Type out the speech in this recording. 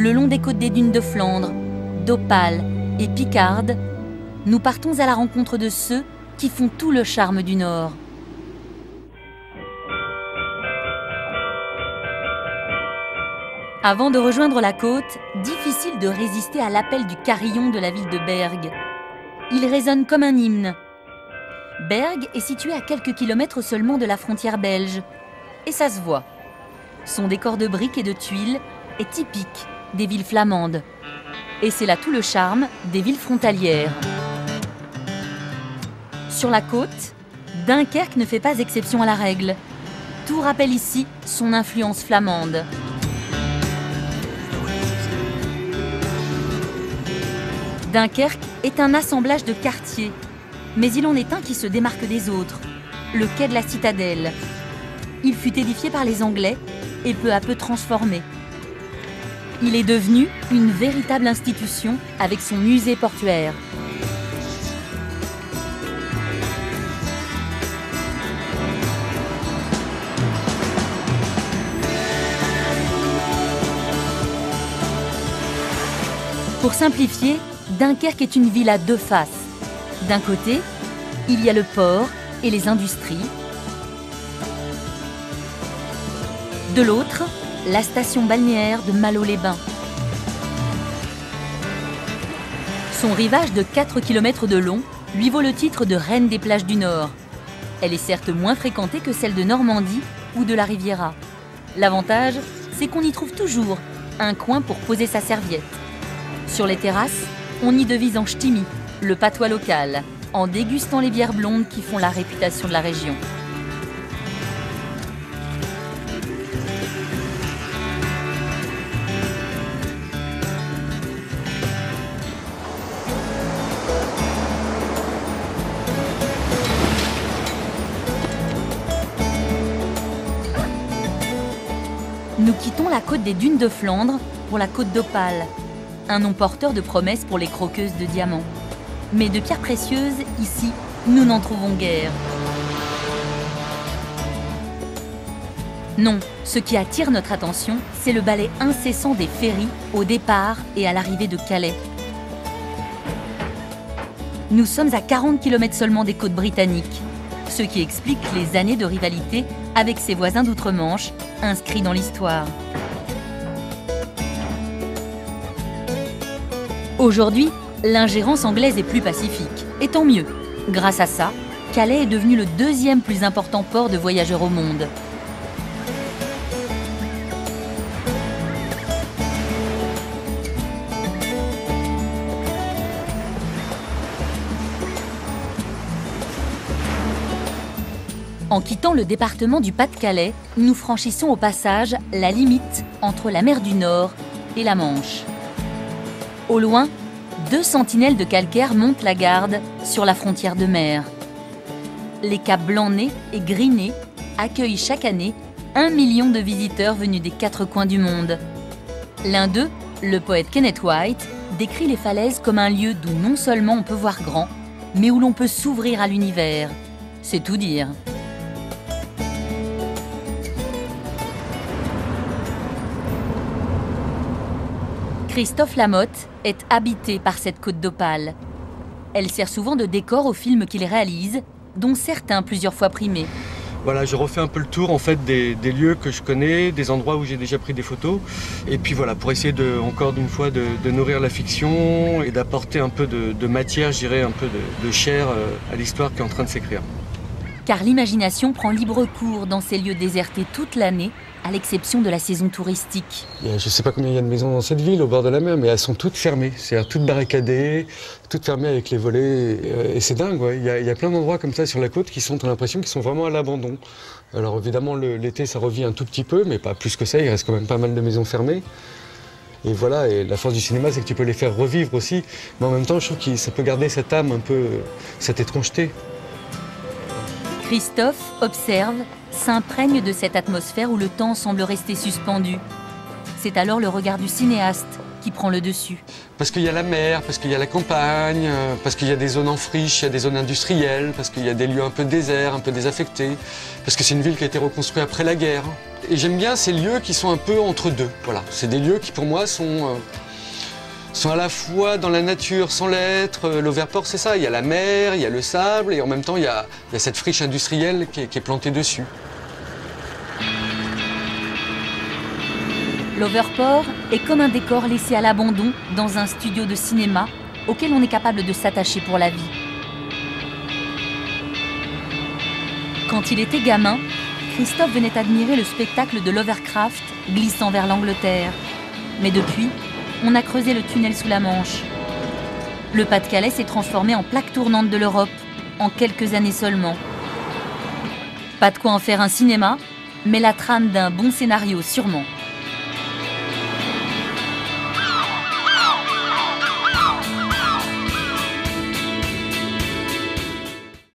le long des côtes des dunes de Flandre, d'Opale et Picarde, nous partons à la rencontre de ceux qui font tout le charme du Nord. Avant de rejoindre la côte, difficile de résister à l'appel du carillon de la ville de Bergue. Il résonne comme un hymne. Bergue est situé à quelques kilomètres seulement de la frontière belge. Et ça se voit. Son décor de briques et de tuiles est typique des villes flamandes. Et c'est là tout le charme des villes frontalières. Sur la côte, Dunkerque ne fait pas exception à la règle. Tout rappelle ici son influence flamande. Dunkerque est un assemblage de quartiers, mais il en est un qui se démarque des autres, le quai de la Citadelle. Il fut édifié par les Anglais et peu à peu transformé. Il est devenu une véritable institution avec son musée portuaire. Pour simplifier, Dunkerque est une ville à deux faces. D'un côté, il y a le port et les industries. De l'autre, la station balnéaire de Malo-les-Bains. Son rivage de 4 km de long lui vaut le titre de reine des plages du Nord. Elle est certes moins fréquentée que celle de Normandie ou de la Riviera. L'avantage, c'est qu'on y trouve toujours un coin pour poser sa serviette. Sur les terrasses, on y devise en ch'timi, le patois local, en dégustant les bières blondes qui font la réputation de la région. Nous quittons la côte des dunes de Flandre pour la côte d'Opale, un nom porteur de promesses pour les croqueuses de diamants. Mais de pierres précieuses, ici, nous n'en trouvons guère. Non, ce qui attire notre attention, c'est le balai incessant des ferries au départ et à l'arrivée de Calais. Nous sommes à 40 km seulement des côtes britanniques, ce qui explique les années de rivalité avec ses voisins d'outre-Manche, inscrits dans l'histoire. Aujourd'hui, l'ingérence anglaise est plus pacifique, et tant mieux. Grâce à ça, Calais est devenu le deuxième plus important port de voyageurs au monde. En quittant le département du Pas-de-Calais, nous franchissons au passage la limite entre la mer du Nord et la Manche. Au loin, 2 sentinelles de calcaire montent la garde sur la frontière de mer. Les caps Blanc-Nez et Gris-Nez accueillent chaque année 1 million de visiteurs venus des 4 coins du monde. L'un d'eux, le poète Kenneth White, décrit les falaises comme un lieu d'où non seulement on peut voir grand, mais où l'on peut s'ouvrir à l'univers. C'est tout dire. Christophe Lamotte est habité par cette côte d'Opale. Elle sert souvent de décor aux films qu'il réalise, dont certains plusieurs fois primés. Voilà, je refais un peu le tour en fait des lieux que je connais, des endroits où j'ai déjà pris des photos. Et puis voilà, pour essayer encore une fois de nourrir la fiction et d'apporter un peu de matière, je dirais un peu de chair à l'histoire qui est en train de s'écrire. Car l'imagination prend libre cours dans ces lieux désertés toute l'année, à l'exception de la saison touristique. Je ne sais pas combien il y a de maisons dans cette ville, au bord de la mer, mais elles sont toutes fermées, c'est-à-dire toutes barricadées, toutes fermées avec les volets. Et c'est dingue, ouais. Il y a plein d'endroits comme ça sur la côte qui sont, on a l'impression qu'ils sont vraiment à l'abandon. Alors évidemment, l'été, ça revit un tout petit peu, mais pas plus que ça, il reste quand même pas mal de maisons fermées. Et voilà, et la force du cinéma, c'est que tu peux les faire revivre aussi. Mais en même temps, je trouve que ça peut garder cette âme un peu, cette étrangeté. Christophe observe, s'imprègne de cette atmosphère où le temps semble rester suspendu. C'est alors le regard du cinéaste qui prend le dessus. Parce qu'il y a la mer, parce qu'il y a la campagne, parce qu'il y a des zones en friche, il y a des zones industrielles, parce qu'il y a des lieux un peu déserts, un peu désaffectés, parce que c'est une ville qui a été reconstruite après la guerre. Et j'aime bien ces lieux qui sont un peu entre deux. Voilà, c'est des lieux qui pour moi sont à la fois dans la nature sans l'être. L'Overport, c'est ça, il y a la mer, il y a le sable et en même temps il y a cette friche industrielle qui est plantée dessus. L'Overport est comme un décor laissé à l'abandon dans un studio de cinéma auquel on est capable de s'attacher pour la vie. Quand il était gamin, Christophe venait admirer le spectacle de l'Overcraft glissant vers l'Angleterre. Mais depuis, on a creusé le tunnel sous la Manche. Le Pas-de-Calais s'est transformé en plaque tournante de l'Europe en quelques années seulement. Pas de quoi en faire un cinéma, mais la trame d'un bon scénario sûrement.